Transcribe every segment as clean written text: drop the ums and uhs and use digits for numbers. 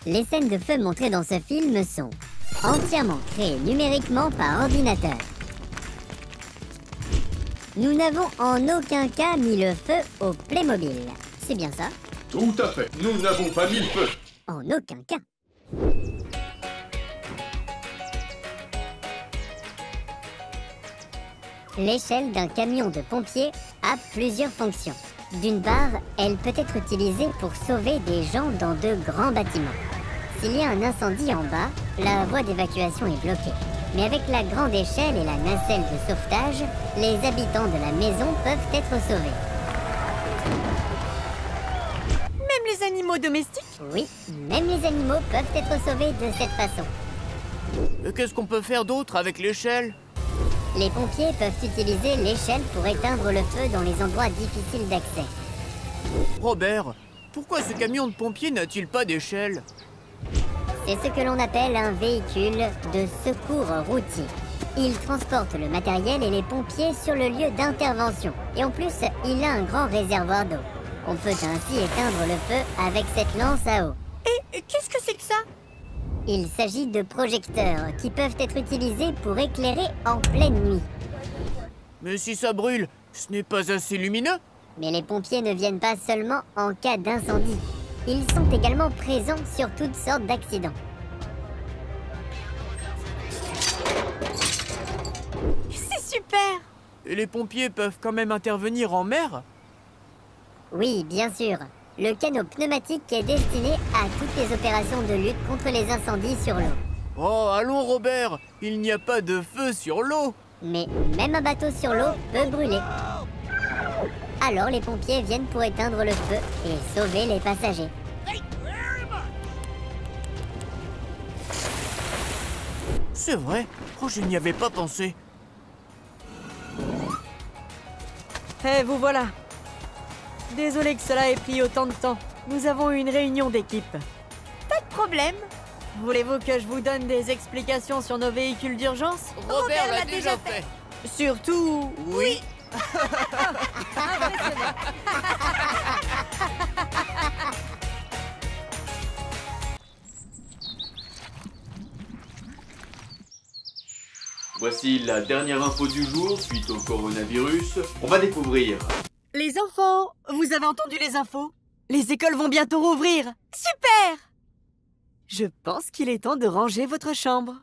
Les scènes de feu montrées dans ce film sont entièrement créées numériquement par ordinateur. Nous n'avons en aucun cas mis le feu au Playmobil. C'est bien ça? Tout à fait. Nous n'avons pas mis le feu. En aucun cas. L'échelle d'un camion de pompiers a plusieurs fonctions. D'une part, elle peut être utilisée pour sauver des gens dans de grands bâtiments. S'il y a un incendie en bas, la voie d'évacuation est bloquée. Mais avec la grande échelle et la nacelle de sauvetage, les habitants de la maison peuvent être sauvés. Même les animaux domestiques? Oui, même les animaux peuvent être sauvés de cette façon. Qu'est-ce qu'on peut faire d'autre avec l'échelle? Les pompiers peuvent utiliser l'échelle pour éteindre le feu dans les endroits difficiles d'accès. Robert, pourquoi ce camion de pompiers n'a-t-il pas d'échelle? C'est ce que l'on appelle un véhicule de secours routier. Il transporte le matériel et les pompiers sur le lieu d'intervention. Et en plus, il a un grand réservoir d'eau. On peut ainsi éteindre le feu avec cette lance à eau. Et qu'est-ce que c'est que ça? Il s'agit de projecteurs qui peuvent être utilisés pour éclairer en pleine nuit. Mais si ça brûle, ce n'est pas assez lumineux? Mais les pompiers ne viennent pas seulement en cas d'incendie. Ils sont également présents sur toutes sortes d'accidents. C'est super! Et les pompiers peuvent quand même intervenir en mer? Oui, bien sûr. Le canot pneumatique est destiné à toutes les opérations de lutte contre les incendies sur l'eau. Oh, allons Robert, il n'y a pas de feu sur l'eau. Mais même un bateau sur l'eau peut brûler. Alors les pompiers viennent pour éteindre le feu et sauver les passagers. C'est vrai? Oh, je n'y avais pas pensé. Eh, vous voilà. Désolé que cela ait pris autant de temps. Nous avons eu une réunion d'équipe. Pas de problème. Voulez-vous que je vous donne des explications sur nos véhicules d'urgence? Robert l'a déjà fait. Surtout... Oui. Voici la dernière info du jour suite au coronavirus. On va découvrir. Les enfants, vous avez entendu les infos? Les écoles vont bientôt rouvrir. Super! Je pense qu'il est temps de ranger votre chambre.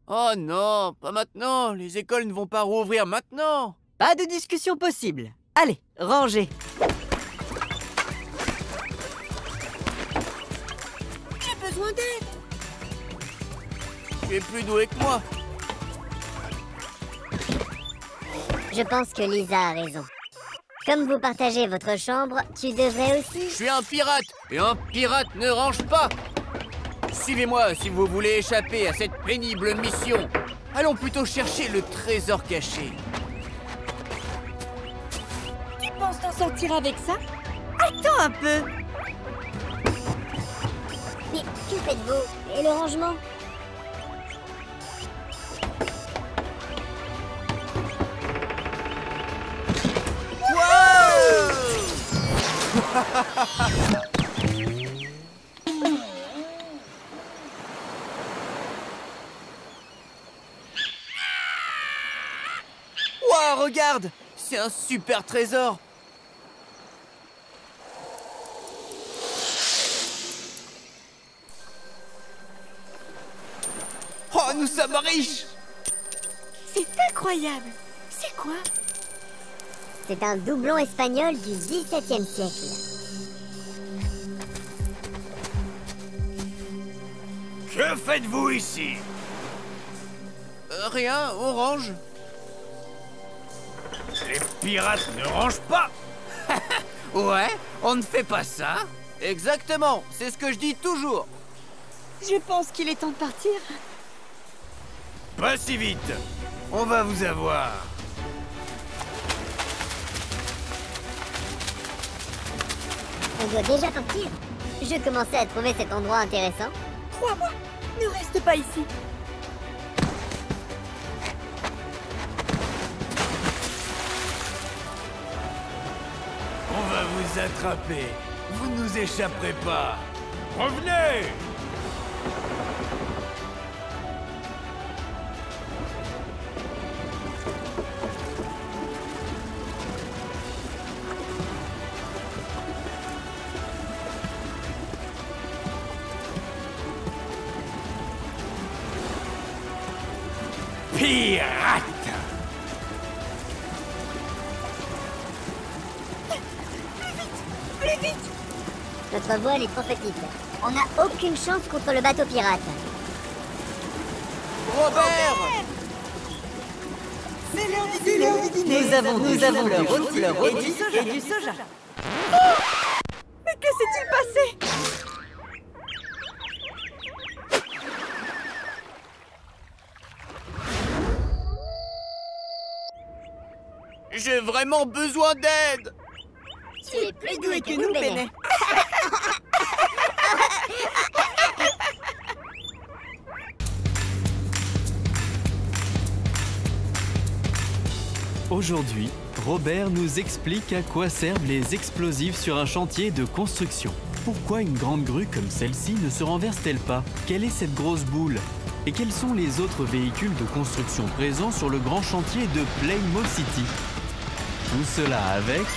Oh non, pas maintenant. Les écoles ne vont pas rouvrir maintenant. Pas de discussion possible. Allez, rangez. J'ai besoin d'aide. Tu es plus doué que moi. Je pense que Lisa a raison. Comme vous partagez votre chambre, tu devrais aussi... Je suis un pirate, et un pirate ne range pas. Suivez-moi si vous voulez échapper à cette pénible mission. Allons plutôt chercher le trésor caché. Tu penses t'en sortir avec ça? Attends un peu. Mais que faites-vous? Et le rangement? Waouh, regarde! C'est un super trésor! Oh, nous sommes riches! C'est incroyable. C'est quoi? C'est un doublon espagnol du XVIIe siècle. Que faites-vous ici? Rien, on range. Les pirates ne rangent pas. Ouais, on ne fait pas ça. Exactement, c'est ce que je dis toujours. Je pense qu'il est temps de partir. Pas si vite. On va vous avoir. On doit déjà partir. Je commençais à trouver cet endroit intéressant. Crois-moi, ne reste pas ici. On va vous attraper. Vous ne nous échapperez pas. Revenez! Pirate! Notre voile est trop petite. On n'a aucune chance contre le bateau pirate. Robert! Nous avons le rôti et du soja. Oh! Mais que s'est-il passé? J'ai vraiment besoin d'aide! Tu es plus doué que nous, Béné. Aujourd'hui, Robert nous explique à quoi servent les explosifs sur un chantier de construction. Pourquoi une grande grue comme celle-ci ne se renverse-t-elle pas? Quelle est cette grosse boule? Et quels sont les autres véhicules de construction présents sur le grand chantier de Playmo City? Tout cela avec...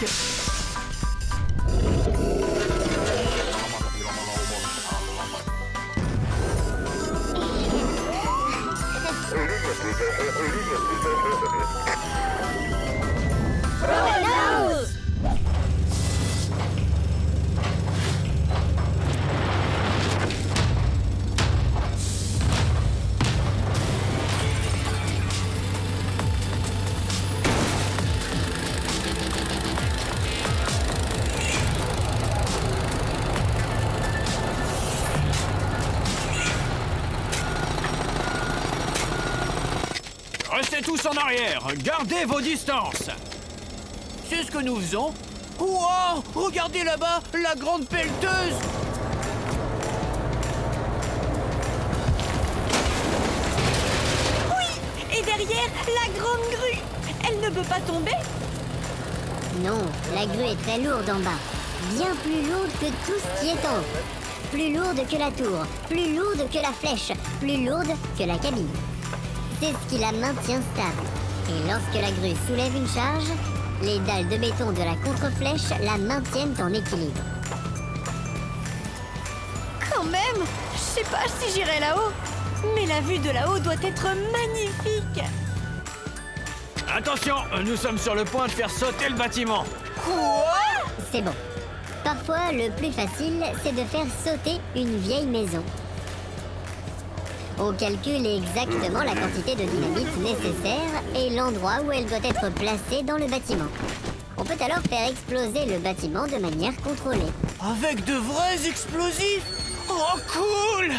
Restez tous en arrière! Gardez vos distances! C'est ce que nous faisons. Wow! Regardez là-bas, la grande pelleteuse! Et derrière, la grande grue. Elle ne peut pas tomber? Non, la grue est très lourde en bas. Bien plus lourde que tout ce qui est en haut. Plus lourde que la tour, plus lourde que la flèche, plus lourde que la cabine. C'est ce qui la maintient stable. Et lorsque la grue soulève une charge, les dalles de béton de la contre-flèche la maintiennent en équilibre. Quand même, je sais pas si j'irai là-haut. Mais la vue de là-haut doit être magnifique. Attention, nous sommes sur le point de faire sauter le bâtiment. C'est bon. Parfois, le plus facile, c'est de faire sauter une vieille maison. On calcule exactement la quantité de dynamite nécessaire et l'endroit où elle doit être placée dans le bâtiment. On peut alors faire exploser le bâtiment de manière contrôlée. Avec de vrais explosifs? Oh, cool!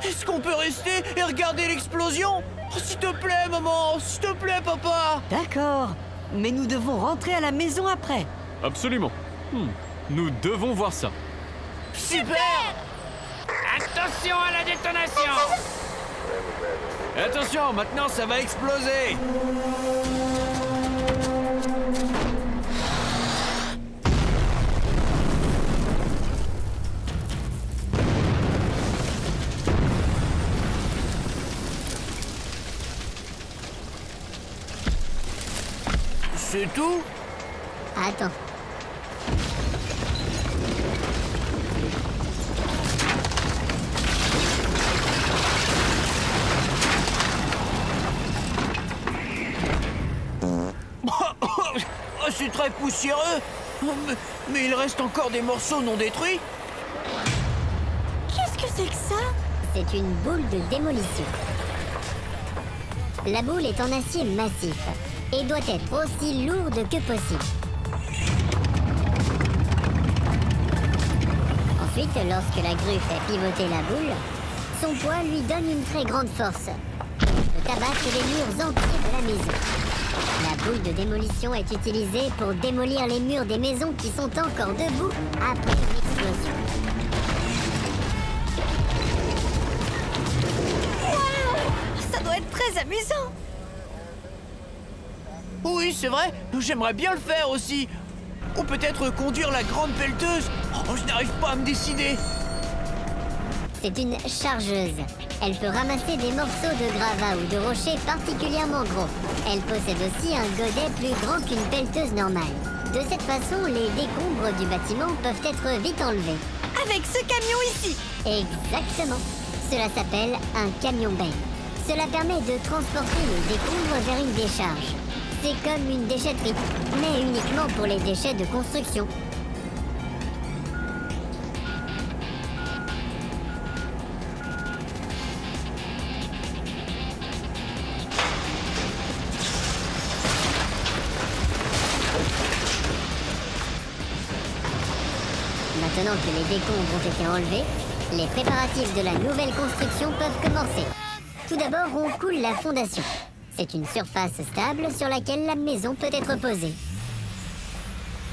Est-ce qu'on peut rester et regarder l'explosion? Oh, s'il te plaît, maman! S'il te plaît, papa! D'accord, mais nous devons rentrer à la maison après. Absolument. Nous devons voir ça. Super! Attention à la détonation! Attention, maintenant ça va exploser! C'est tout? Attends. Oh, c'est très poussiéreux. Mais il reste encore des morceaux non détruits. Qu'est-ce que c'est que ça? C'est une boule de démolition. La boule est en acier massif et doit être aussi lourde que possible. Ensuite, lorsque la grue fait pivoter la boule, son poids lui donne une très grande force. Il peut abattre les murs entiers de la maison. La boule de démolition est utilisée pour démolir les murs des maisons qui sont encore debout après une explosion. Ça doit être très amusant. Oui, c'est vrai. J'aimerais bien le faire aussi. Ou peut-être conduire la grande pelleteuse. Oh, je n'arrive pas à me décider. C'est une chargeuse. Elle peut ramasser des morceaux de gravat ou de rochers particulièrement gros. Elle possède aussi un godet plus grand qu'une pelleteuse normale. De cette façon, les décombres du bâtiment peuvent être vite enlevés. Avec ce camion ici! Exactement. Cela s'appelle un camion benne. Cela permet de transporter les décombres vers une décharge. C'est comme une déchetterie, mais uniquement pour les déchets de construction. Maintenant que les décombres ont été enlevés, les préparatifs de la nouvelle construction peuvent commencer. Tout d'abord, on coule la fondation. C'est une surface stable sur laquelle la maison peut être posée.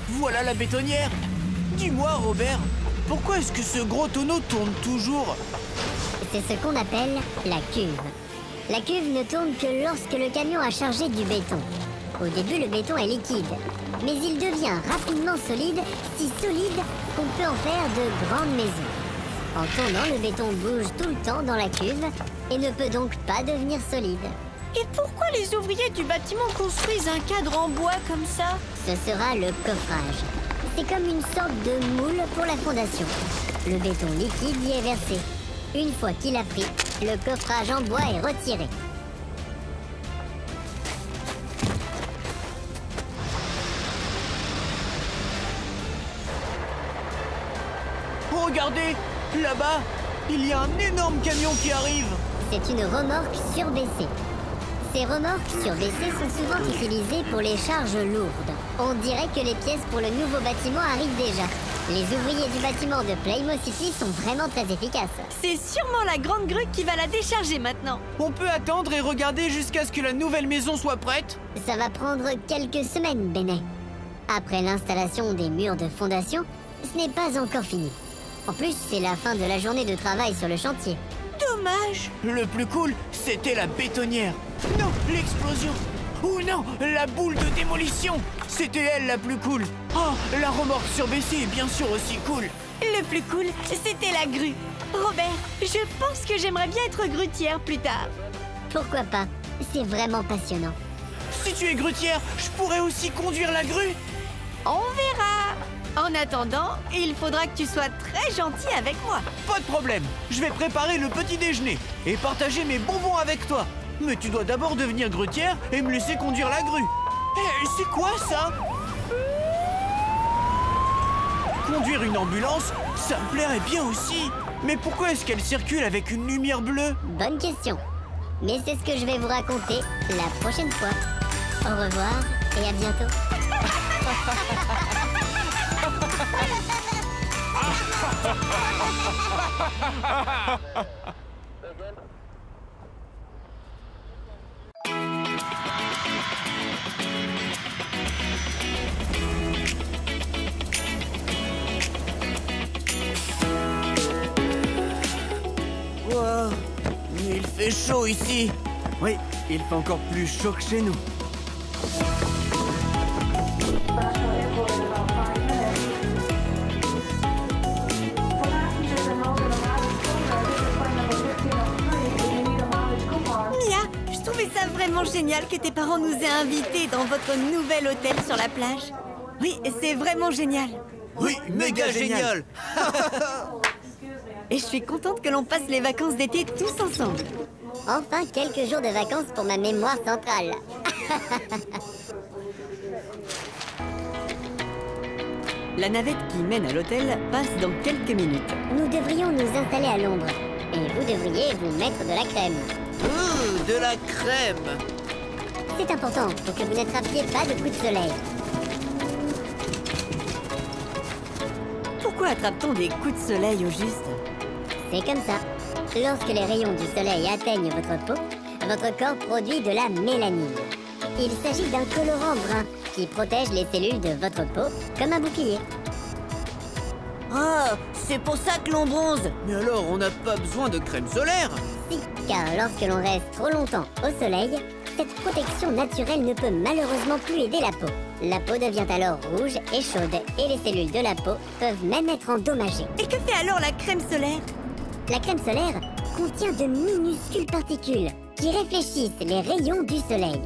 Voilà la bétonnière. Dis-moi, Robert, pourquoi est-ce que ce gros tonneau tourne toujours? C'est ce qu'on appelle la cuve. La cuve ne tourne que lorsque le camion a chargé du béton. Au début, le béton est liquide, mais il devient rapidement solide, si solide qu'on peut en faire de grandes maisons. En tournant, le béton bouge tout le temps dans la cuve et ne peut donc pas devenir solide. Et pourquoi les ouvriers du bâtiment construisent un cadre en bois comme ça? Ce sera le coffrage. C'est comme une sorte de moule pour la fondation. Le béton liquide y est versé. Une fois qu'il a pris, le coffrage en bois est retiré. Regardez, là-bas, il y a un énorme camion qui arrive. C'est une remorque surbaissée. Ces remorques surbaissées sont souvent utilisées pour les charges lourdes. On dirait que les pièces pour le nouveau bâtiment arrivent déjà. Les ouvriers du bâtiment de Playmo City sont vraiment très efficaces. C'est sûrement la grande grue qui va la décharger maintenant. On peut attendre et regarder jusqu'à ce que la nouvelle maison soit prête? Ça va prendre quelques semaines, Benet. Après l'installation des murs de fondation, ce n'est pas encore fini. En plus, c'est la fin de la journée de travail sur le chantier. Dommage. Le plus cool, c'était la bétonnière. Non, l'explosion. Oh non, la boule de démolition. C'était elle la plus cool. Oh, la remorque surbaissée est bien sûr aussi cool. Le plus cool, c'était la grue. Robert, je pense que j'aimerais bien être grutière plus tard. Pourquoi pas? C'est vraiment passionnant. Si tu es grutière, je pourrais aussi conduire la grue. On verra. En attendant, il faudra que tu sois très gentil avec moi. Pas de problème, je vais préparer le petit déjeuner et partager mes bonbons avec toi. Mais tu dois d'abord devenir grutière et me laisser conduire la grue. Eh, c'est quoi ça? Conduire une ambulance, ça me plairait bien aussi. Mais pourquoi est-ce qu'elle circule avec une lumière bleue? Bonne question. Mais c'est ce que je vais vous raconter la prochaine fois. Au revoir et à bientôt. Wow, mais il fait chaud ici. Oui, il fait encore plus chaud que chez nous. Mia, je trouvais ça vraiment génial que tes parents nous aient invités dans votre nouvel hôtel sur la plage. Oui, c'est vraiment génial. Oui, méga génial. Et je suis contente que l'on passe les vacances d'été tous ensemble. Enfin, quelques jours de vacances pour ma mémoire centrale. La navette qui mène à l'hôtel passe dans quelques minutes. Nous devrions nous installer à l'ombre. Et vous devriez vous mettre de la crème. De la crème. C'est important pour que vous n'attrapiez pas de coups de soleil. Pourquoi attrape-t-on des coups de soleil au juste? C'est comme ça. Lorsque les rayons du soleil atteignent votre peau, votre corps produit de la mélanine. Il s'agit d'un colorant brun qui protège les cellules de votre peau comme un bouclier. Ah, c'est pour ça que l'on bronze. Mais alors, on n'a pas besoin de crème solaire? Si, car lorsque l'on reste trop longtemps au soleil, cette protection naturelle ne peut malheureusement plus aider la peau. La peau devient alors rouge et chaude, et les cellules de la peau peuvent même être endommagées. Et que fait alors la crème solaire? La crème solaire contient de minuscules particules qui réfléchissent les rayons du soleil.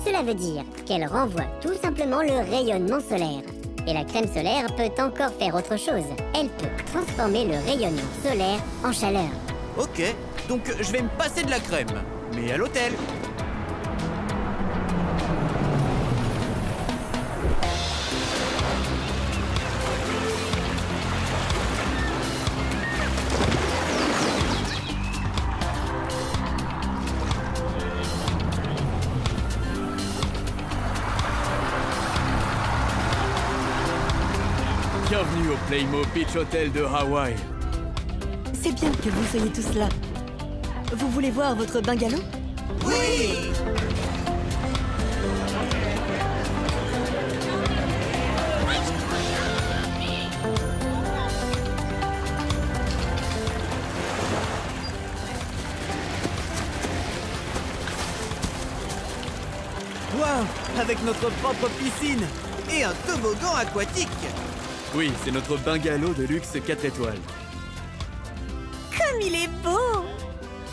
Cela veut dire qu'elle renvoie tout simplement le rayonnement solaire. Et la crème solaire peut encore faire autre chose. Elle peut transformer le rayonnement solaire en chaleur. Ok, donc je vais me passer de la crème, mais à l'hôtel. Bienvenue au Playmo Beach Hotel de Hawaï. C'est bien que vous soyez tous là. Vous voulez voir votre bungalow? Oui! Waouh! Avec notre propre piscine et un toboggan aquatique! Oui, c'est notre bungalow de luxe 4 étoiles. Comme il est beau!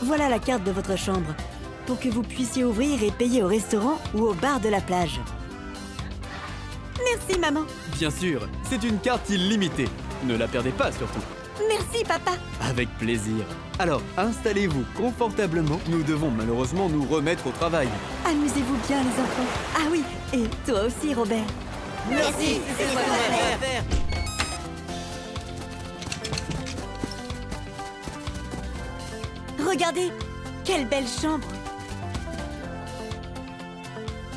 Voilà la carte de votre chambre, pour que vous puissiez ouvrir et payer au restaurant ou au bar de la plage. Merci, maman. Bien sûr, c'est une carte illimitée. Ne la perdez pas surtout. Merci, papa. Avec plaisir. Alors, installez-vous confortablement. Nous devons malheureusement nous remettre au travail. Amusez-vous bien, les enfants. Ah oui, et toi aussi, Robert. Merci, c'est ce qu'on devrait faire. Regardez, quelle belle chambre.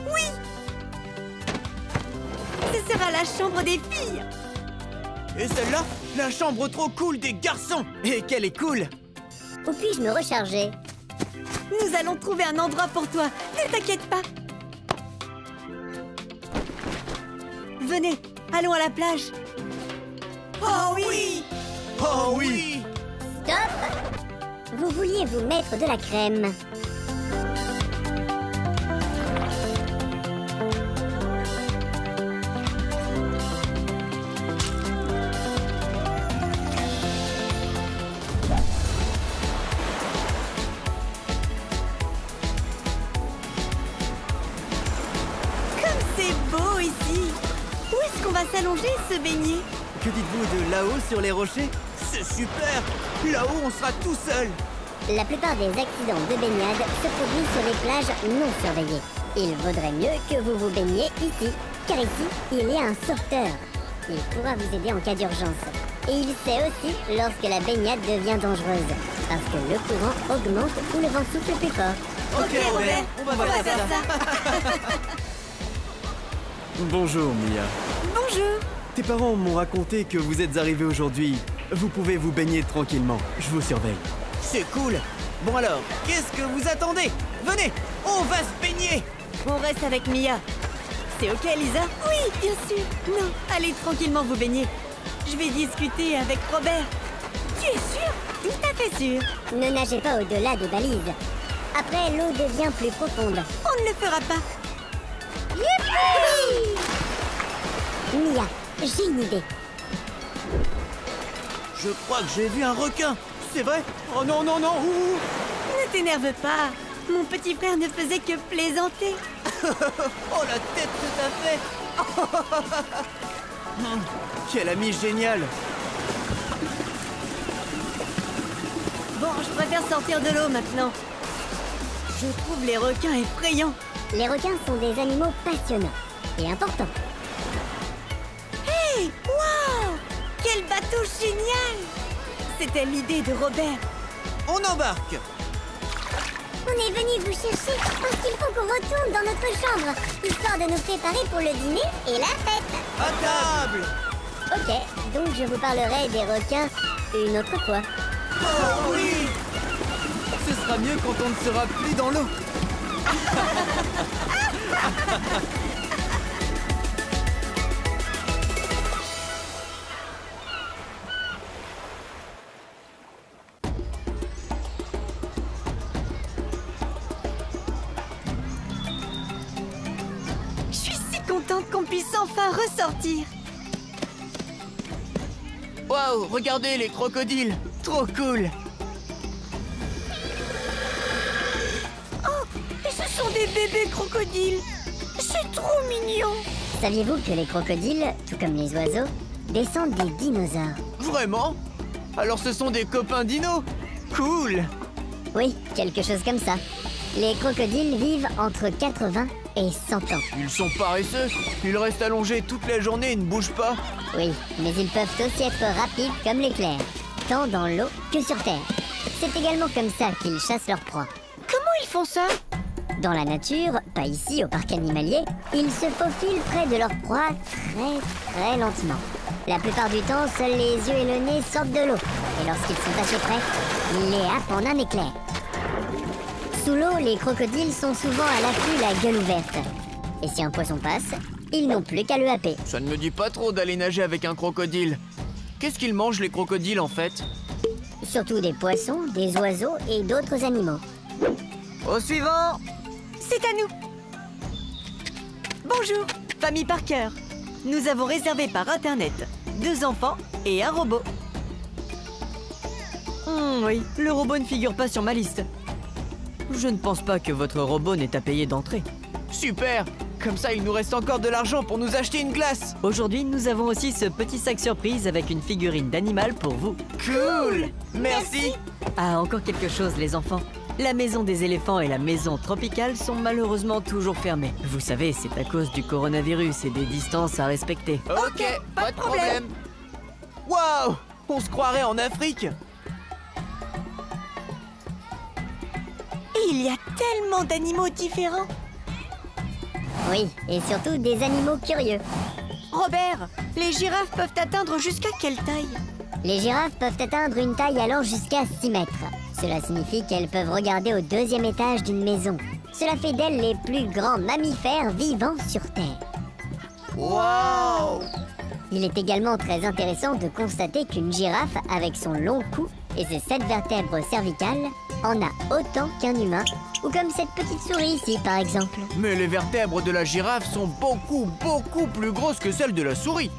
Oui! Ce sera la chambre des filles. Et celle-là, la chambre trop cool des garçons. Et qu'elle est cool. Où puis-je me recharger? Nous allons trouver un endroit pour toi. Ne t'inquiète pas. Venez, allons à la plage. Oh oui! Oh oui! Stop! Vous vouliez vous mettre de la crème. Comme c'est beau ici. Où est-ce qu'on va s'allonger et se baigner? Que dites-vous de là-haut sur les rochers? C'est super! Là-haut, on sera tout seul. La plupart des accidents de baignade se produisent sur les plages non surveillées. Il vaudrait mieux que vous vous baigniez ici, car ici, il y a un sauveteur. Il pourra vous aider en cas d'urgence. Et il sait aussi lorsque la baignade devient dangereuse, parce que le courant augmente ou le vent souffle plus fort. Ok, Robert, on va faire ça. Bonjour, Mia. Bonjour. Tes parents m'ont raconté que vous êtes arrivés aujourd'hui. Vous pouvez vous baigner tranquillement. Je vous surveille. C'est cool. Bon alors, qu'est-ce que vous attendez? Venez, on va se baigner. On reste avec Mia. C'est ok, Lisa? Oui, bien sûr. Non, allez tranquillement vous baigner. Je vais discuter avec Robert. Tu es sûr? Tout à fait sûr. Ne nagez pas au-delà des balises. Après, l'eau devient plus profonde. On ne le fera pas. Mia, j'ai une idée. Je crois que j'ai vu un requin. C'est vrai? Oh non, non, non. Ouh. Ne t'énerve pas. Mon petit frère ne faisait que plaisanter. Oh, la tête que t'as fait. Quel ami génial. Bon, je préfère sortir de l'eau maintenant. Je trouve les requins effrayants. Les requins sont des animaux passionnants et importants. Hey, waouh! Quel bateau génial! C'était l'idée de Robert. On embarque. On est venu vous chercher parce qu'il faut qu'on retourne dans notre chambre, histoire de nous préparer pour le dîner et la fête. À table. Ok, donc je vous parlerai des requins une autre fois. Oh oui. Ce sera mieux quand on ne sera plus dans l'eau. Je suis si contente qu'on puisse enfin ressortir. Waouh, regardez les crocodiles. Trop cool. Des bébés crocodiles. C'est trop mignon. Saviez-vous que les crocodiles, tout comme les oiseaux, descendent des dinosaures? Vraiment? Alors ce sont des copains dinos? Cool! Oui, quelque chose comme ça. Les crocodiles vivent entre 80 et 100 ans. Ils sont paresseux. Ils restent allongés toute la journée et ne bougent pas. Oui, mais ils peuvent aussi être rapides comme l'éclair, tant dans l'eau que sur terre. C'est également comme ça qu'ils chassent leurs proies. Comment ils font ça? Dans la nature, pas ici au parc animalier, ils se faufilent près de leur proie très lentement. La plupart du temps, seuls les yeux et le nez sortent de l'eau. Et lorsqu'ils sont assez près, ils les happent en un éclair. Sous l'eau, les crocodiles sont souvent à l'affût, la gueule ouverte. Et si un poisson passe, ils n'ont plus qu'à le happer. Ça ne me dit pas trop d'aller nager avec un crocodile. Qu'est-ce qu'ils mangent les crocodiles en fait? Surtout des poissons, des oiseaux et d'autres animaux. Au suivant! C'est à nous. Bonjour, famille Parker. Nous avons réservé par internet 2 enfants et un robot. Oui, le robot ne figure pas sur ma liste. Je ne pense pas que votre robot n'ait à payer d'entrée. Super! Comme ça, il nous reste encore de l'argent pour nous acheter une glace! Aujourd'hui, nous avons aussi ce petit sac surprise avec une figurine d'animal pour vous. Cool! Merci! Ah, encore quelque chose, les enfants. La maison des éléphants et la maison tropicale sont malheureusement toujours fermées. Vous savez, c'est à cause du coronavirus et des distances à respecter. Ok, pas de problème! Waouh! On se croirait en Afrique! Il y a tellement d'animaux différents. Oui, et surtout des animaux curieux. Robert, les girafes peuvent atteindre jusqu'à quelle taille? Les girafes peuvent atteindre une taille allant jusqu'à 6 mètres. Cela signifie qu'elles peuvent regarder au 2e étage d'une maison. Cela fait d'elles les plus grands mammifères vivants sur Terre. Waouh! Il est également très intéressant de constater qu'une girafe, avec son long cou et ses 7 vertèbres cervicales, en a autant qu'un humain, ou comme cette petite souris ici par exemple. Mais les vertèbres de la girafe sont beaucoup plus grosses que celles de la souris.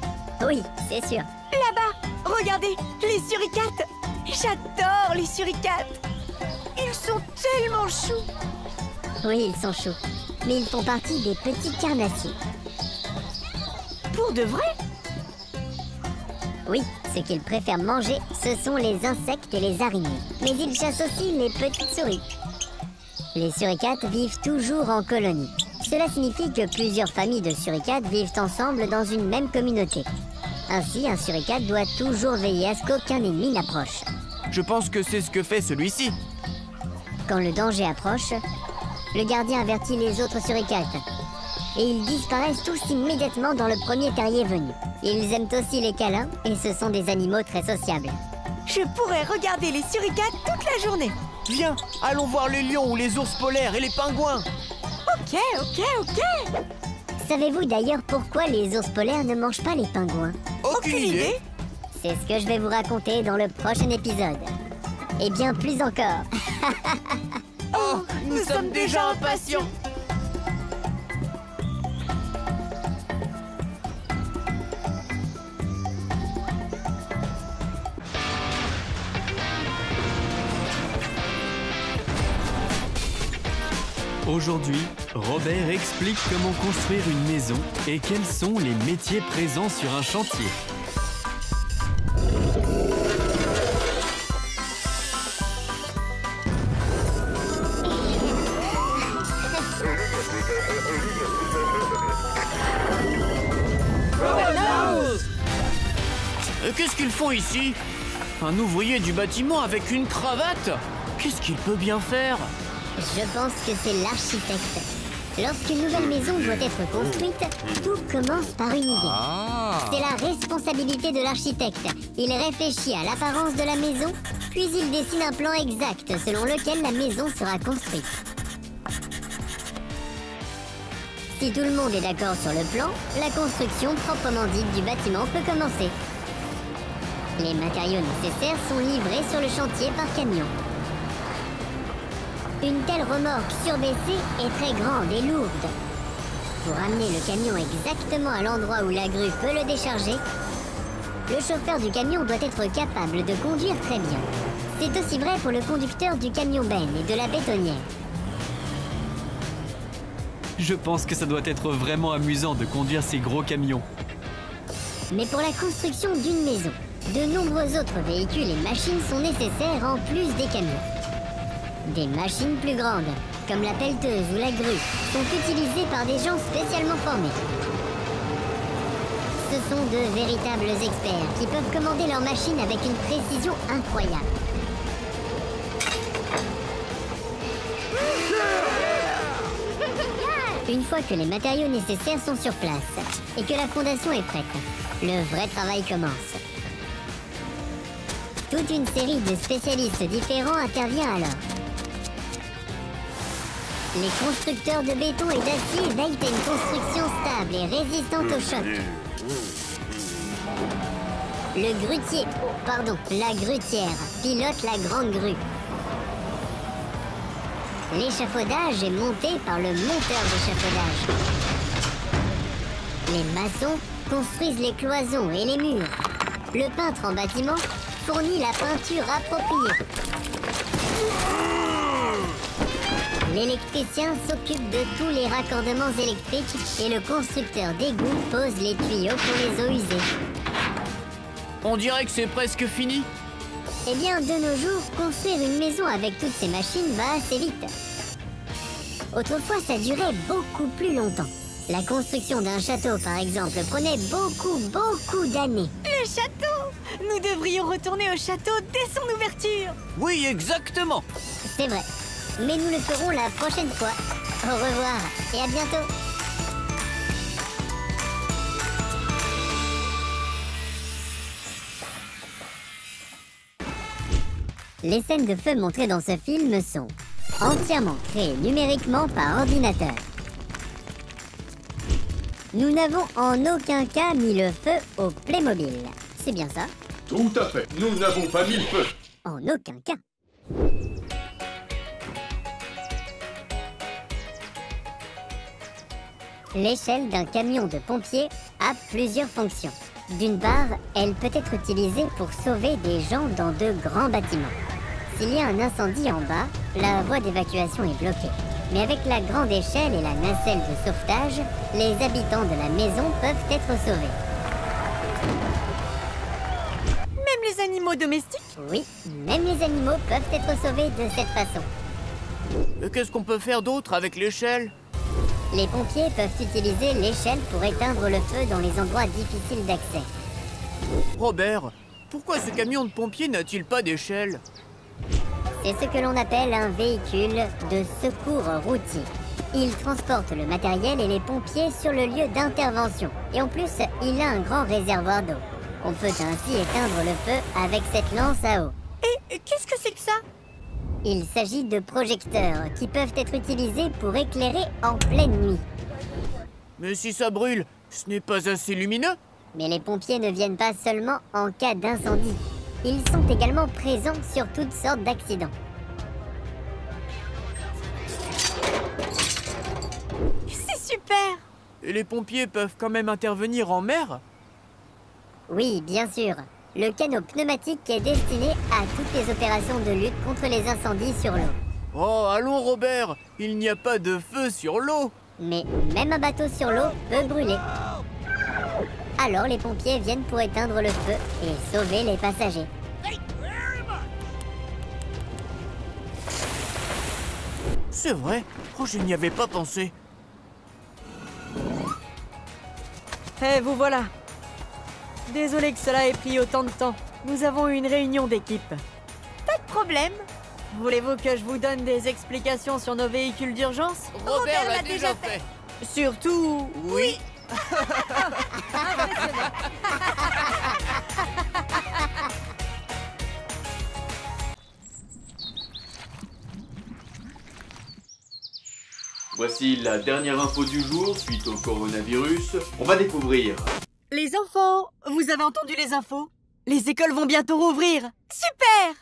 Oui, c'est sûr. Là-bas, regardez, les suricates. J'adore les suricates. Ils sont tellement choux. Oui, ils sont choux, mais ils font partie des petits carnassiers. Pour de vrai? Oui, ce qu'ils préfèrent manger, ce sont les insectes et les araignées. Mais ils chassent aussi les petites souris. Les suricates vivent toujours en colonie. Cela signifie que plusieurs familles de suricates vivent ensemble dans une même communauté. Ainsi, un suricate doit toujours veiller à ce qu'aucun ennemi n'approche. Je pense que c'est ce que fait celui-ci. Quand le danger approche, le gardien avertit les autres suricates. Et ils disparaissent tous immédiatement dans le premier terrier venu. Ils aiment aussi les câlins et ce sont des animaux très sociables. Je pourrais regarder les suricates toute la journée. Viens, allons voir les lions ou les ours polaires et les pingouins. Ok. Savez-vous d'ailleurs pourquoi les ours polaires ne mangent pas les pingouins? Aucune idée. C'est ce que je vais vous raconter dans le prochain épisode. Et bien plus encore. Oh, nous sommes déjà impatients. Aujourd'hui, Robert explique comment construire une maison et quels sont les métiers présents sur un chantier. Qu'est-ce qu'ils font ici? Un ouvrier du bâtiment avec une cravate? Qu'est-ce qu'il peut bien faire? Je pense que c'est l'architecte. Lorsqu'une nouvelle maison doit être construite, tout commence par une idée. C'est la responsabilité de l'architecte. Il réfléchit à l'apparence de la maison, puis il dessine un plan exact selon lequel la maison sera construite. Si tout le monde est d'accord sur le plan, la construction proprement dite du bâtiment peut commencer. Les matériaux nécessaires sont livrés sur le chantier par camion. Une telle remorque surbaissée est très grande et lourde. Pour amener le camion exactement à l'endroit où la grue peut le décharger, le chauffeur du camion doit être capable de conduire très bien. C'est aussi vrai pour le conducteur du camion benne et de la bétonnière. Je pense que ça doit être vraiment amusant de conduire ces gros camions. Mais pour la construction d'une maison, de nombreux autres véhicules et machines sont nécessaires en plus des camions. Des machines plus grandes, comme la pelleteuse ou la grue, sont utilisées par des gens spécialement formés. Ce sont de véritables experts qui peuvent commander leurs machines avec une précision incroyable. Une fois que les matériaux nécessaires sont sur place et que la fondation est prête, le vrai travail commence. Toute une série de spécialistes différents intervient alors. Les constructeurs de béton et d'acier veillent à une construction stable et résistante au choc. Le grutier, la grutière, pilote la grande grue. L'échafaudage est monté par le monteur d'échafaudage. Les maçons construisent les cloisons et les murs. Le peintre en bâtiment fournit la peinture appropriée. L'électricien s'occupe de tous les raccordements électriques et le constructeur d'égout pose les tuyaux pour les eaux usées. On dirait que c'est presque fini. Eh bien, de nos jours, construire une maison avec toutes ces machines va assez vite. Autrefois, ça durait beaucoup plus longtemps. La construction d'un château, par exemple, prenait beaucoup d'années. Le château! Nous devrions retourner au château dès son ouverture. Oui, exactement. C'est vrai. Mais nous le ferons la prochaine fois. Au revoir et à bientôt. Les scènes de feu montrées dans ce film sont entièrement créées numériquement par ordinateur. Nous n'avons en aucun cas mis le feu au Playmobil. C'est bien ça? Tout à fait. Nous n'avons pas mis le feu. En aucun cas. L'échelle d'un camion de pompiers a plusieurs fonctions. D'une part, elle peut être utilisée pour sauver des gens dans de grands bâtiments. S'il y a un incendie en bas, la voie d'évacuation est bloquée. Mais avec la grande échelle et la nacelle de sauvetage, les habitants de la maison peuvent être sauvés. Même les animaux domestiques? Oui, même les animaux peuvent être sauvés de cette façon. Qu'est-ce qu'on peut faire d'autre avec l'échelle? Les pompiers peuvent utiliser l'échelle pour éteindre le feu dans les endroits difficiles d'accès. Robert, pourquoi ce camion de pompiers n'a-t-il pas d'échelle? C'est ce que l'on appelle un véhicule de secours routier. Il transporte le matériel et les pompiers sur le lieu d'intervention. Et en plus, il a un grand réservoir d'eau. On peut ainsi éteindre le feu avec cette lance à eau. Et qu'est-ce que c'est que ça? Il s'agit de projecteurs qui peuvent être utilisés pour éclairer en pleine nuit. Mais si ça brûle, ce n'est pas assez lumineux? Mais les pompiers ne viennent pas seulement en cas d'incendie. Ils sont également présents sur toutes sortes d'accidents. C'est super! Et les pompiers peuvent quand même intervenir en mer? Oui, bien sûr. Le canot pneumatique est destiné à toutes les opérations de lutte contre les incendies sur l'eau. Oh, allons Robert, il n'y a pas de feu sur l'eau. Mais même un bateau sur l'eau peut brûler. Alors les pompiers viennent pour éteindre le feu et sauver les passagers. C'est vrai? Oh, je n'y avais pas pensé. Vous voilà. Désolé que cela ait pris autant de temps. Nous avons eu une réunion d'équipe. Pas de problème. Voulez-vous que je vous donne des explications sur nos véhicules d'urgence? Robert l'a déjà fait. Surtout... Oui. Voici la dernière info du jour suite au coronavirus. On va découvrir. Les enfants, vous avez entendu les infos? Les écoles vont bientôt rouvrir. Super!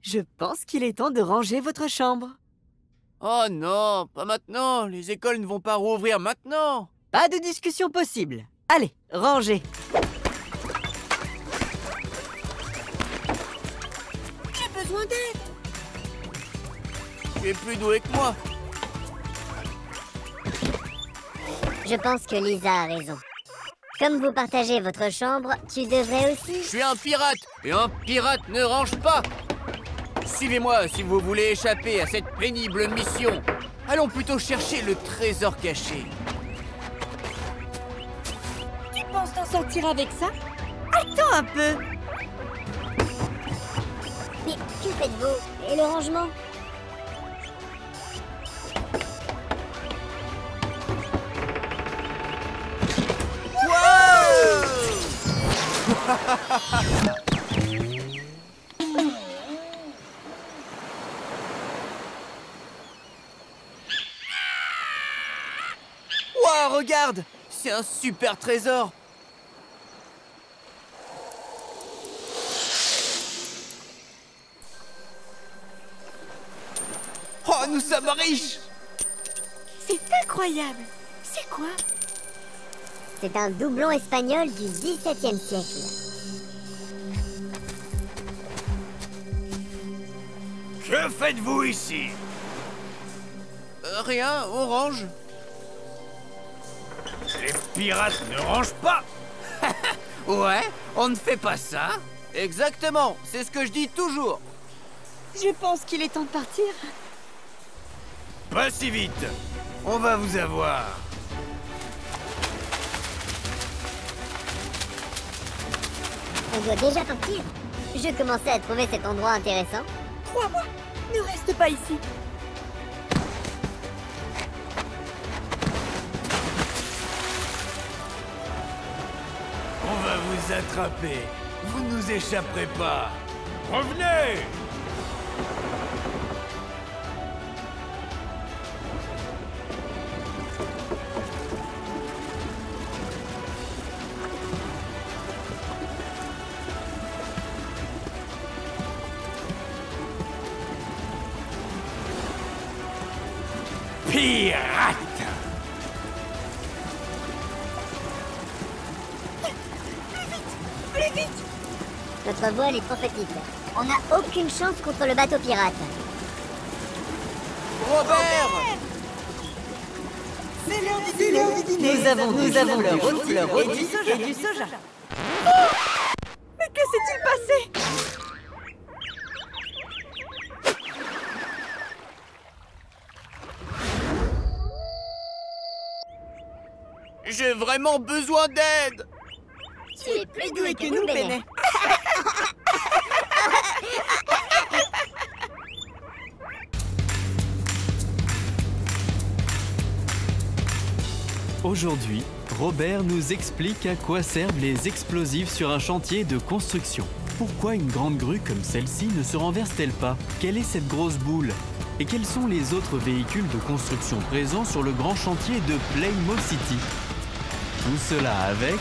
Je pense qu'il est temps de ranger votre chambre. Oh non, pas maintenant. Les écoles ne vont pas rouvrir maintenant. Pas de discussion possible. Allez, rangez. J'ai besoin d'aide. Tu es plus doué que moi. Je pense que Lisa a raison. Comme vous partagez votre chambre, tu devrais aussi... Je suis un pirate, et un pirate ne range pas. Suivez-moi si vous voulez échapper à cette pénible mission. Allons plutôt chercher le trésor caché. Tu penses t'en sortir avec ça? Attends un peu. Mais que faites-vous? Et le rangement? Waouh, regarde! C'est un super trésor! Oh, nous sommes riches! C'est incroyable. C'est quoi? C'est un doublon espagnol du XVIIe siècle. Que faites-vous ici? Rien, Orange. Les pirates ne rangent pas. Ouais, on ne fait pas ça. Exactement, c'est ce que je dis toujours. Je pense qu'il est temps de partir. Pas si vite. On va vous avoir. On doit déjà partir. Je commençais à trouver cet endroit intéressant. Crois-moi, ne reste pas ici. On va vous attraper. Vous ne nous échapperez pas. Revenez! Pirate! Plus vite! Notre voile est trop petite. On n'a aucune chance contre le bateau pirate. Robert! C'est l'heure du dîner. Nous avons le rôti et du soja. Mais que s'est-il passé? J'ai vraiment besoin d'aide! Tu es plus doué que nous, Benet. Aujourd'hui, Robert nous explique à quoi servent les explosifs sur un chantier de construction. Pourquoi une grande grue comme celle-ci ne se renverse-t-elle pas? Quelle est cette grosse boule? Et quels sont les autres véhicules de construction présents sur le grand chantier de Playmore City? Tout cela avec...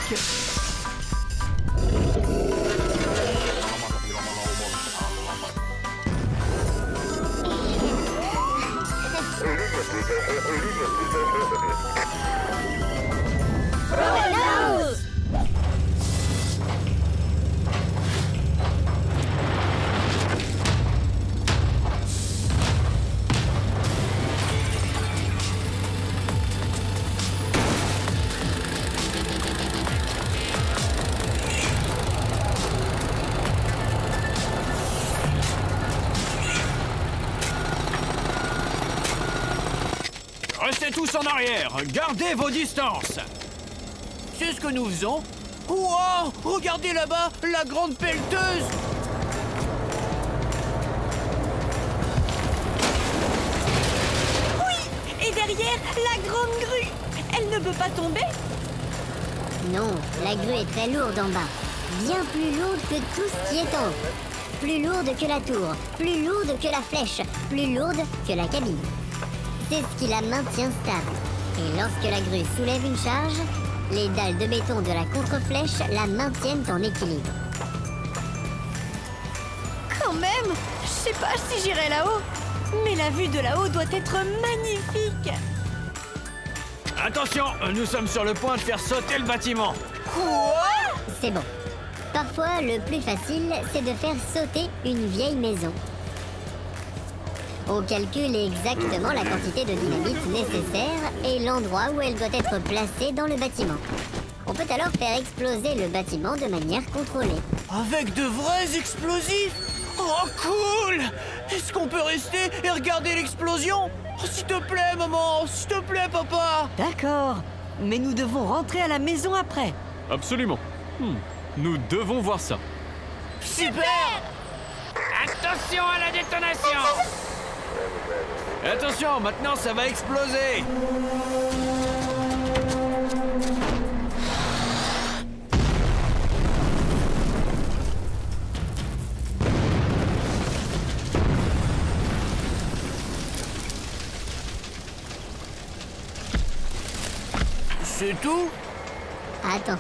Restez tous en arrière. Gardez vos distances. C'est ce que nous faisons. Wow! Regardez là-bas, la grande pelleteuse! Et derrière, la grande grue. Elle ne peut pas tomber? Non, la grue est très lourde en bas. Bien plus lourde que tout ce qui est en haut. Plus lourde que la tour, plus lourde que la flèche, plus lourde que la cabine. C'est ce qui la maintient stable. Et lorsque la grue soulève une charge, les dalles de béton de la contre-flèche la maintiennent en équilibre. Quand même, je sais pas si j'irai là-haut. Mais la vue de là-haut doit être magnifique. Attention, nous sommes sur le point de faire sauter le bâtiment. C'est bon. Parfois, le plus facile, c'est de faire sauter une vieille maison. On calcule exactement la quantité de dynamite nécessaire et l'endroit où elle doit être placée dans le bâtiment. On peut alors faire exploser le bâtiment de manière contrôlée. Avec de vrais explosifs? Oh, cool! Est-ce qu'on peut rester et regarder l'explosion? Oh, s'il te plaît, maman! S'il te plaît, papa! D'accord, mais nous devons rentrer à la maison après. Absolument. Nous devons voir ça. Super! Attention à la détonation! Attention, maintenant ça va exploser. C'est tout? Attends.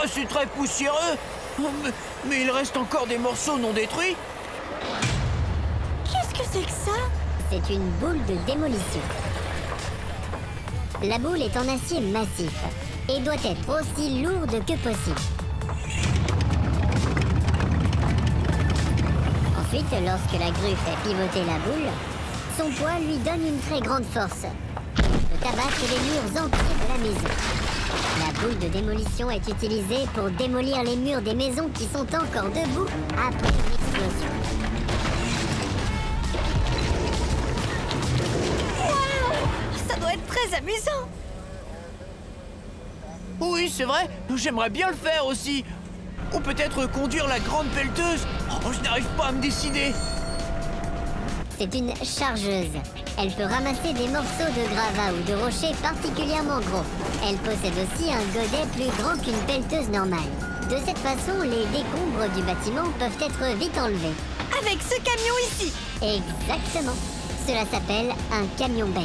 Oh, c'est très poussiéreux. Mais il reste encore des morceaux non détruits. Qu'est-ce que c'est que ça? C'est une boule de démolition. La boule est en acier massif et doit être aussi lourde que possible. Ensuite, lorsque la grue fait pivoter la boule, son poids lui donne une très grande force. Il peut abattre les murs entiers de la maison. La boule de démolition est utilisée pour démolir les murs des maisons qui sont encore debout après une explosion. Ça doit être très amusant. Oui, c'est vrai. J'aimerais bien le faire aussi. Ou peut-être conduire la grande pelleteuse. Oh, je n'arrive pas à me décider. C'est une chargeuse. Elle peut ramasser des morceaux de gravats ou de rochers particulièrement gros. Elle possède aussi un godet plus grand qu'une pelleteuse normale. De cette façon, les décombres du bâtiment peuvent être vite enlevés. Avec ce camion ici. Exactement. Cela s'appelle un camion-benne.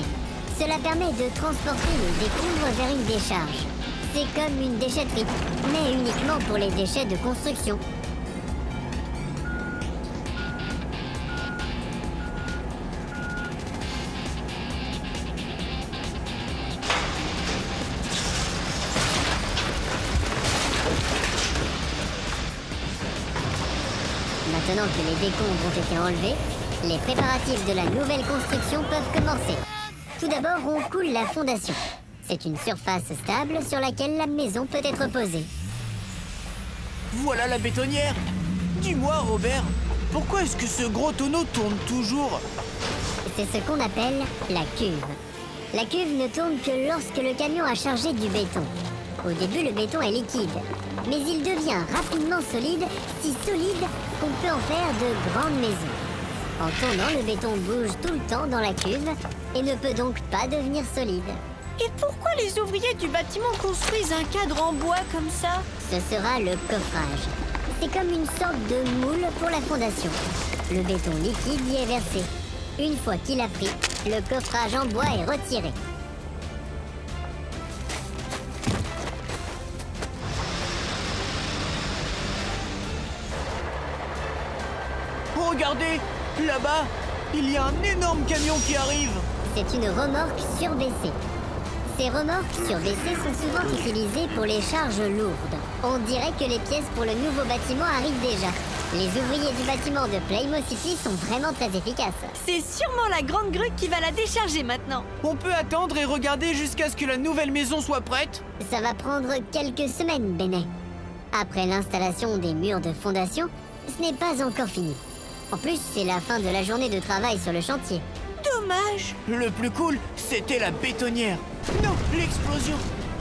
Cela permet de transporter les décombres vers une décharge. C'est comme une déchetterie, mais uniquement pour les déchets de construction. Maintenant que les décombres ont été enlevés, les préparatifs de la nouvelle construction peuvent commencer. Tout d'abord, on coule la fondation. C'est une surface stable sur laquelle la maison peut être posée. Voilà la bétonnière. Dis-moi, Robert, pourquoi est-ce que ce gros tonneau tourne toujours? C'est ce qu'on appelle la cuve. La cuve ne tourne que lorsque le camion a chargé du béton. Au début, le béton est liquide, mais il devient rapidement solide, si solide qu'on peut en faire de grandes maisons. En tournant, le béton bouge tout le temps dans la cuve et ne peut donc pas devenir solide. Et pourquoi les ouvriers du bâtiment construisent un cadre en bois comme ça? Ce sera le coffrage. C'est comme une sorte de moule pour la fondation. Le béton liquide y est versé. Une fois qu'il a pris, le coffrage en bois est retiré. Regardez, là-bas, il y a un énorme camion qui arrive. C'est une remorque surbaissée. Ces remorques surbaissées sont souvent utilisées pour les charges lourdes. On dirait que les pièces pour le nouveau bâtiment arrivent déjà. Les ouvriers du bâtiment de Playmo City sont vraiment très efficaces. C'est sûrement la grande grue qui va la décharger maintenant. On peut attendre et regarder jusqu'à ce que la nouvelle maison soit prête? Ça va prendre quelques semaines, Benet. Après l'installation des murs de fondation, ce n'est pas encore fini. En plus, c'est la fin de la journée de travail sur le chantier. Dommage. Le plus cool, c'était la bétonnière. Non, l'explosion.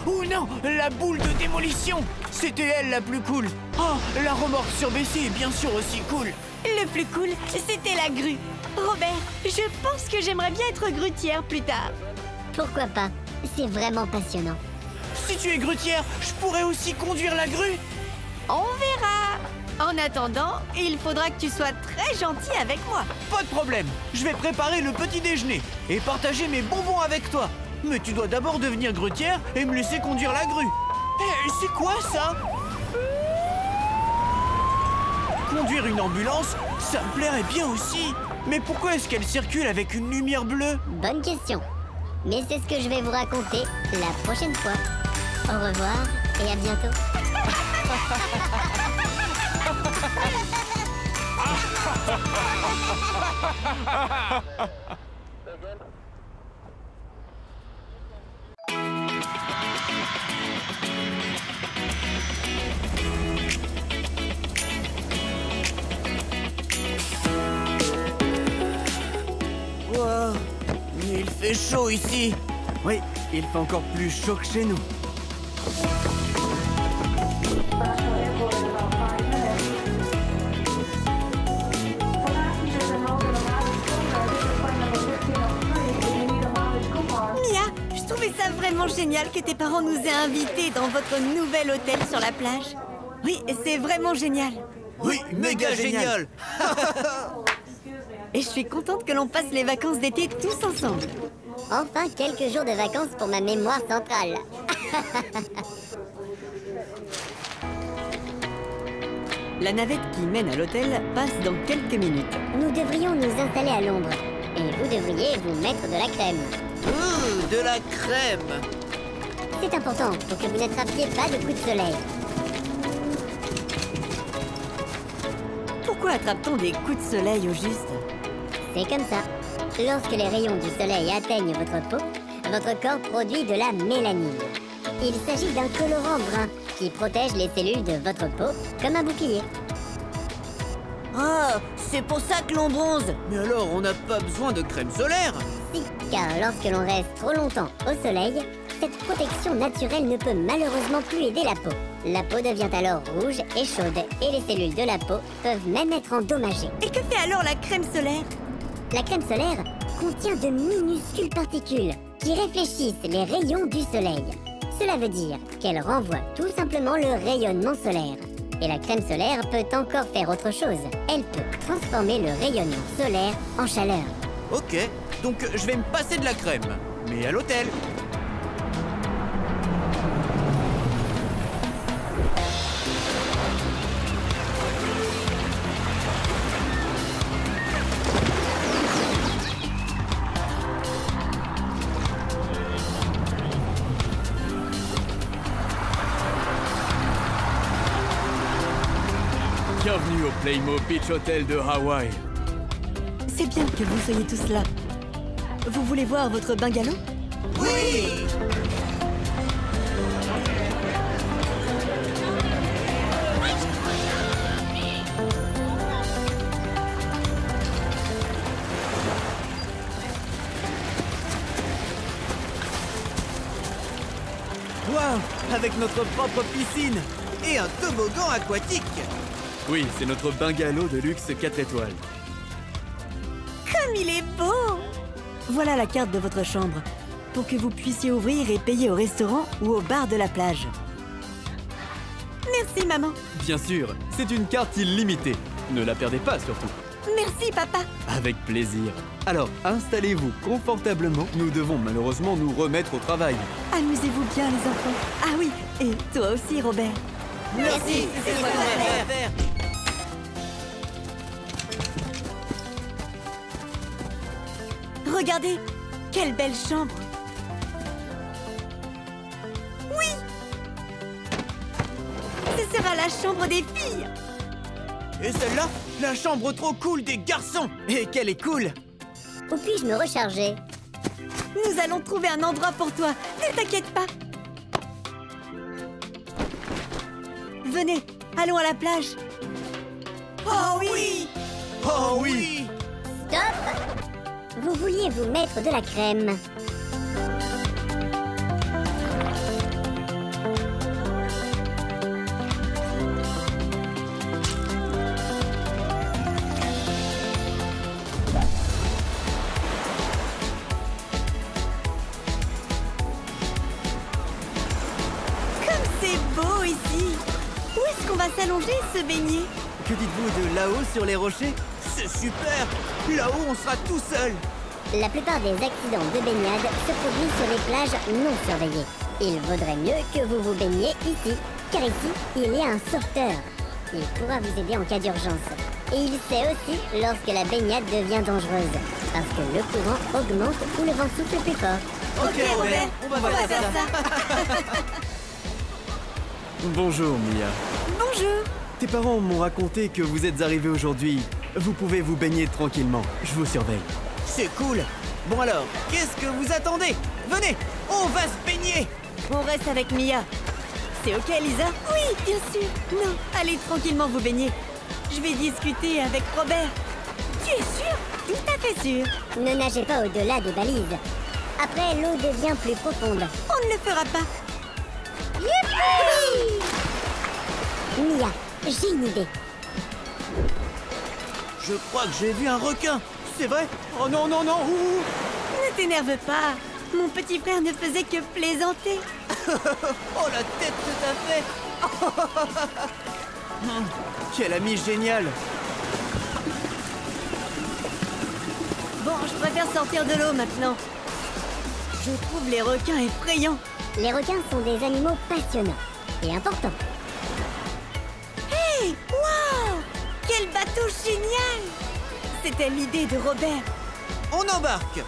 Ou non, la boule de démolition. C'était elle la plus cool. Oh, la remorque surbaissée est bien sûr aussi cool. Le plus cool, c'était la grue. Robert, je pense que j'aimerais bien être grutière plus tard. Pourquoi pas? C'est vraiment passionnant. Si tu es grutière, je pourrais aussi conduire la grue. On verra. En attendant, il faudra que tu sois très gentil avec moi. Pas de problème, je vais préparer le petit déjeuner et partager mes bonbons avec toi. Mais tu dois d'abord devenir grutière et me laisser conduire la grue. Hé, c'est quoi ça? Conduire une ambulance, ça me plairait bien aussi. Mais pourquoi est-ce qu'elle circule avec une lumière bleue? Bonne question. Mais c'est ce que je vais vous raconter la prochaine fois. Au revoir et à bientôt. Wow, mais il fait chaud ici. Oui, il fait encore plus chaud que chez nous. Mia, je trouvais ça vraiment génial que tes parents nous aient invités dans votre nouvel hôtel sur la plage. Oui, c'est vraiment génial. Oui, méga génial. Et je suis contente que l'on passe les vacances d'été tous ensemble. Enfin, quelques jours de vacances pour ma mémoire centrale. La navette qui mène à l'hôtel passe dans quelques minutes. Nous devrions nous installer à l'ombre. Et vous devriez vous mettre de la crème. Ouh, de la crème. C'est important pour que vous n'attrapiez pas de coups de soleil. Pourquoi attrape-t-on des coups de soleil au juste? C'est comme ça. Lorsque les rayons du soleil atteignent votre peau, votre corps produit de la mélanine. Il s'agit d'un colorant brun qui protège les cellules de votre peau comme un bouclier. Oh, c'est pour ça que l'on bronze. Mais alors, on n'a pas besoin de crème solaire? Si, car lorsque l'on reste trop longtemps au soleil, cette protection naturelle ne peut malheureusement plus aider la peau. La peau devient alors rouge et chaude et les cellules de la peau peuvent même être endommagées. Et que fait alors la crème solaire? La crème solaire contient de minuscules particules qui réfléchissent les rayons du soleil. Cela veut dire qu'elle renvoie tout simplement le rayonnement solaire. Et la crème solaire peut encore faire autre chose. Elle peut transformer le rayonnement solaire en chaleur. Ok, donc je vais me passer de la crème. Mais à l'hôtel. Bienvenue au Playmo Beach Hotel de Hawaï. C'est bien que vous soyez tous là. Vous voulez voir votre bungalow? Oui! Waouh! Avec notre propre piscine et un toboggan aquatique! Oui, c'est notre bungalow de luxe 4 étoiles. Comme il est beau! Voilà la carte de votre chambre, pour que vous puissiez ouvrir et payer au restaurant ou au bar de la plage. Merci, maman. Bien sûr, c'est une carte illimitée. Ne la perdez pas surtout. Merci, papa. Avec plaisir. Alors, installez-vous confortablement. Nous devons malheureusement nous remettre au travail. Amusez-vous bien, les enfants. Ah oui, et toi aussi, Robert. Merci, c'est ce qu'on devrait faire. Regardez, quelle belle chambre. Oui! Ce sera la chambre des filles. Et celle-là, la chambre trop cool des garçons. Et qu'elle est cool. Où puis-je me recharger? Nous allons trouver un endroit pour toi. Ne t'inquiète pas. Venez, allons à la plage. Oh oui! Oh oui! Stop! Vous vouliez vous mettre de la crème. Comme c'est beau ici. Où est-ce qu'on va s'allonger et se baigner? Que dites-vous de là-haut sur les rochers? C'est super! Là-haut, on sera tout seul. La plupart des accidents de baignade se produisent sur les plages non surveillées. Il vaudrait mieux que vous vous baigniez ici, car ici, il y a un sauveteur. Il pourra vous aider en cas d'urgence. Et il sait aussi lorsque la baignade devient dangereuse, parce que le courant augmente ou le vent souffle plus fort. Ok, Robert, on va faire ça. Bonjour, Mia. Bonjour. Tes parents m'ont raconté que vous êtes arrivés aujourd'hui. Vous pouvez vous baigner tranquillement. Je vous surveille. C'est cool. Bon alors, qu'est-ce que vous attendez? Venez, on va se baigner. On reste avec Mia. C'est ok, Lisa? Oui, bien sûr. Non, allez tranquillement vous baigner. Je vais discuter avec Robert. Tu es sûr? Tout à fait sûr. Ne nagez pas au-delà des balises. Après, l'eau devient plus profonde. On ne le fera pas. Youpi! Mia, j'ai une idée. Je crois que j'ai vu un requin. C'est vrai? Oh non, non, non. Ouh. Ne t'énerve pas. Mon petit frère ne faisait que plaisanter. Oh, la tête que t'as fait. Quel ami génial. Bon, je préfère sortir de l'eau maintenant. Je trouve les requins effrayants. Les requins sont des animaux passionnants et importants. Hey, waouh! Quel bateau génial! C'était l'idée de Robert. On embarque.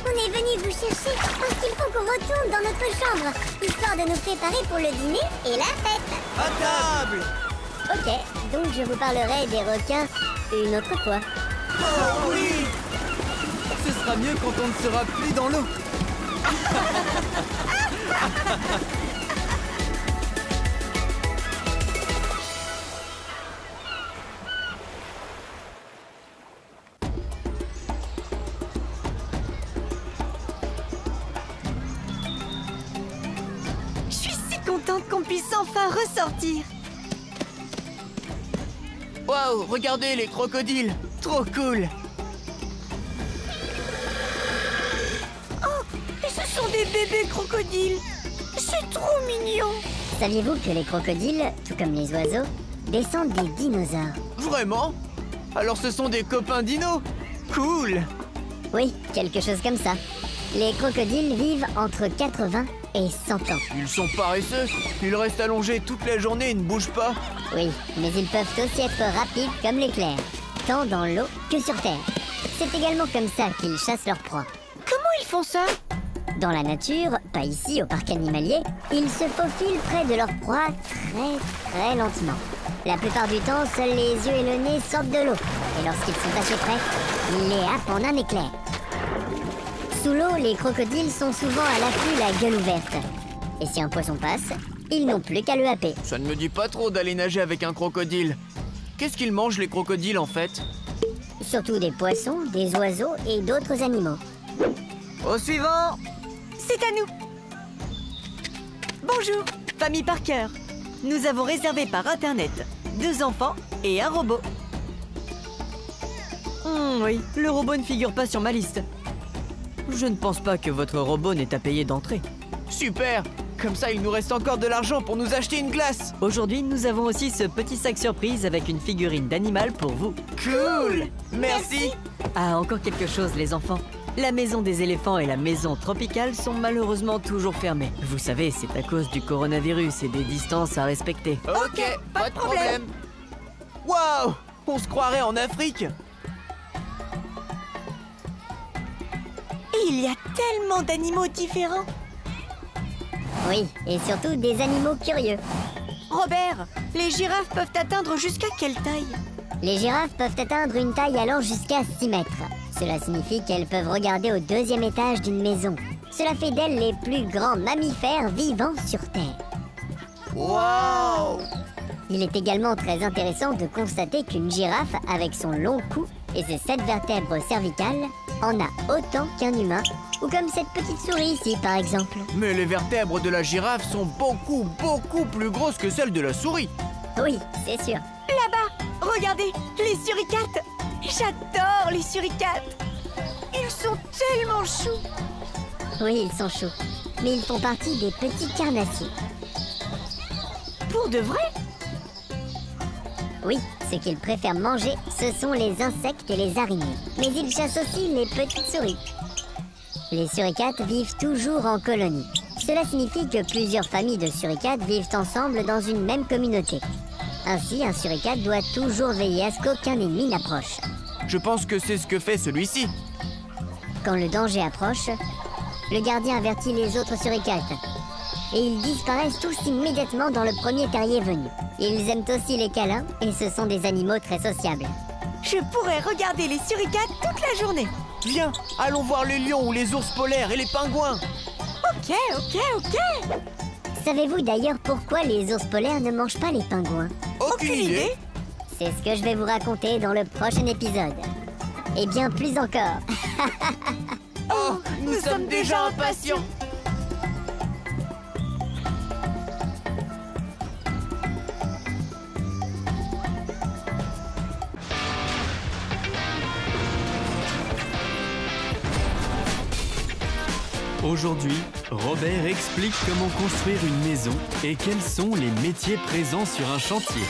On est venu vous chercher parce qu'il faut qu'on retourne dans notre chambre, histoire de nous préparer pour le dîner et la fête. À table. Ok, donc je vous parlerai des requins une autre fois. Oh oui. Ce sera mieux quand on ne sera plus dans l'eau. Je suis si contente qu'on puisse enfin ressortir. Waouh, regardez les crocodiles. Trop cool. Ce sont des bébés crocodiles. C'est trop mignon. Saviez-vous que les crocodiles, tout comme les oiseaux, descendent des dinosaures? Vraiment? Alors ce sont des copains dinos? Cool. Oui, quelque chose comme ça. Les crocodiles vivent entre 80 et 100 ans. Ils sont paresseux. Ils restent allongés toute la journée et ne bougent pas. Oui, mais ils peuvent aussi être rapides comme l'éclair, tant dans l'eau que sur terre. C'est également comme ça qu'ils chassent leurs proies. Comment ils font ça? Dans la nature, pas ici au parc animalier, ils se faufilent près de leur proie très lentement. La plupart du temps, seuls les yeux et le nez sortent de l'eau. Et lorsqu'ils sont assez près, ils les happent en un éclair. Sous l'eau, les crocodiles sont souvent à l'affût la gueule ouverte. Et si un poisson passe, ils n'ont plus qu'à le happer. Ça ne me dit pas trop d'aller nager avec un crocodile. Qu'est-ce qu'ils mangent les crocodiles en fait? Surtout des poissons, des oiseaux et d'autres animaux. Au suivant. C'est à nous. Bonjour, famille Parker. Nous avons réservé par internet 2 enfants et un robot. Oui, le robot ne figure pas sur ma liste. Je ne pense pas que votre robot n'ait à payer d'entrée. Super. Comme ça, il nous reste encore de l'argent pour nous acheter une glace. Aujourd'hui, nous avons aussi ce petit sac surprise avec une figurine d'animal pour vous. Cool. Merci. Ah, encore quelque chose, les enfants. La maison des éléphants et la maison tropicale sont malheureusement toujours fermées. Vous savez, c'est à cause du coronavirus et des distances à respecter. Ok, pas de problème. Waouh, on se croirait en Afrique. Il y a tellement d'animaux différents. Oui, et surtout des animaux curieux. Robert, les girafes peuvent atteindre jusqu'à quelle taille? Les girafes peuvent atteindre une taille allant jusqu'à 6 mètres. Cela signifie qu'elles peuvent regarder au 2e étage d'une maison. Cela fait d'elles les plus grands mammifères vivants sur Terre. Waouh. Il est également très intéressant de constater qu'une girafe, avec son long cou et ses 7 vertèbres cervicales, en a autant qu'un humain, ou comme cette petite souris ici par exemple. Mais les vertèbres de la girafe sont beaucoup plus grosses que celles de la souris. Oui, c'est sûr. Là-bas, regardez, les suricates. J'adore les suricates. Ils sont tellement choux. Oui, ils sont choux, mais ils font partie des petits carnassiers. Pour de vrai? Oui, ce qu'ils préfèrent manger, ce sont les insectes et les araignées. Mais ils chassent aussi les petites souris. Les suricates vivent toujours en colonie. Cela signifie que plusieurs familles de suricates vivent ensemble dans une même communauté. Ainsi, un suricate doit toujours veiller à ce qu'aucun ennemi n'approche. Je pense que c'est ce que fait celui-ci. Quand le danger approche, le gardien avertit les autres suricates. Et ils disparaissent tous immédiatement dans le premier terrier venu. Ils aiment aussi les câlins et ce sont des animaux très sociables. Je pourrais regarder les suricates toute la journée. Viens, allons voir les lions ou les ours polaires et les pingouins. Ok. Savez-vous d'ailleurs pourquoi les ours polaires ne mangent pas les pingouins? Aucune idée. C'est ce que je vais vous raconter dans le prochain épisode. Et bien plus encore. Oh, nous sommes déjà impatients. Aujourd'hui, Robert explique comment construire une maison et quels sont les métiers présents sur un chantier.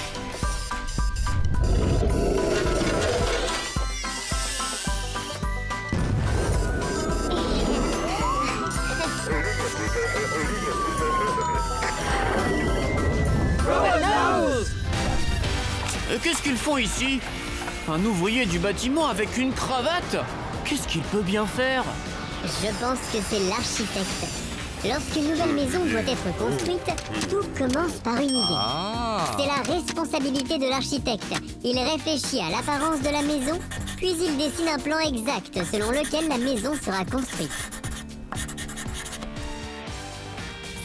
Qu'est-ce qu'ils font ici? Un ouvrier du bâtiment avec une cravate? Qu'est-ce qu'il peut bien faire? Je pense que c'est l'architecte. Lorsqu'une nouvelle maison doit être construite, tout commence par une idée. C'est la responsabilité de l'architecte. Il réfléchit à l'apparence de la maison, puis il dessine un plan exact selon lequel la maison sera construite.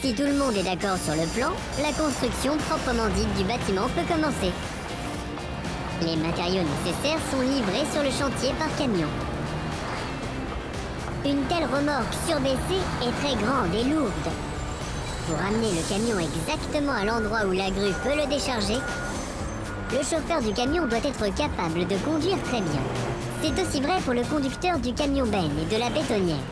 Si tout le monde est d'accord sur le plan, la construction proprement dite du bâtiment peut commencer. Les matériaux nécessaires sont livrés sur le chantier par camion. Une telle remorque surbaissée est très grande et lourde. Pour amener le camion exactement à l'endroit où la grue peut le décharger, le chauffeur du camion doit être capable de conduire très bien. C'est aussi vrai pour le conducteur du camion benne et de la bétonnière.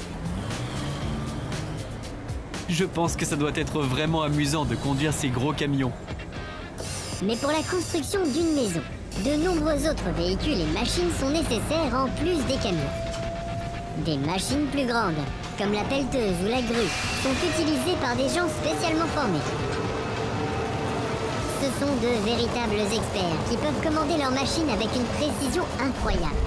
Je pense que ça doit être vraiment amusant de conduire ces gros camions. Mais pour la construction d'une maison, de nombreux autres véhicules et machines sont nécessaires en plus des camions. Des machines plus grandes, comme la pelleteuse ou la grue, sont utilisées par des gens spécialement formés. Ce sont de véritables experts qui peuvent commander leurs machines avec une précision incroyable.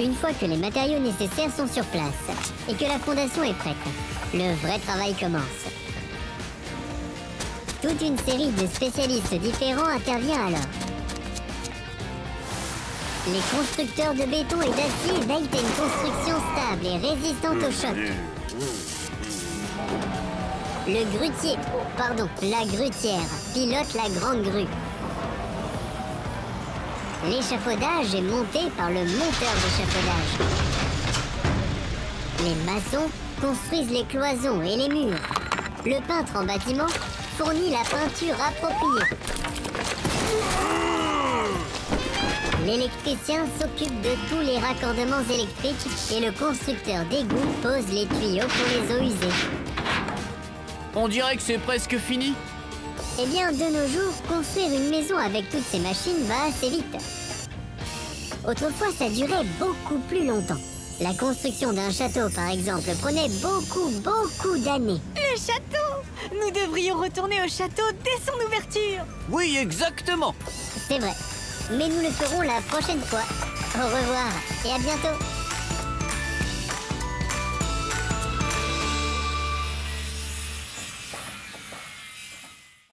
Une fois que les matériaux nécessaires sont sur place et que la fondation est prête, le vrai travail commence. Toute une série de spécialistes différents intervient alors. Les constructeurs de béton et d'acier veillent à une construction stable et résistante au choc. La grutière pilote la grande grue. L'échafaudage est monté par le monteur d'échafaudage. Les maçons construisent les cloisons et les murs. Le peintre en bâtiment fournit la peinture appropriée. L'électricien s'occupe de tous les raccordements électriques et le constructeur d'égouts pose les tuyaux pour les eaux usées. On dirait que c'est presque fini. Eh bien, de nos jours, construire une maison avec toutes ces machines va assez vite. Autrefois, ça durait beaucoup plus longtemps. La construction d'un château, par exemple, prenait beaucoup d'années. Le château! Nous devrions retourner au château dès son ouverture. Oui, exactement. C'est vrai. Mais nous le ferons la prochaine fois. Au revoir et à bientôt.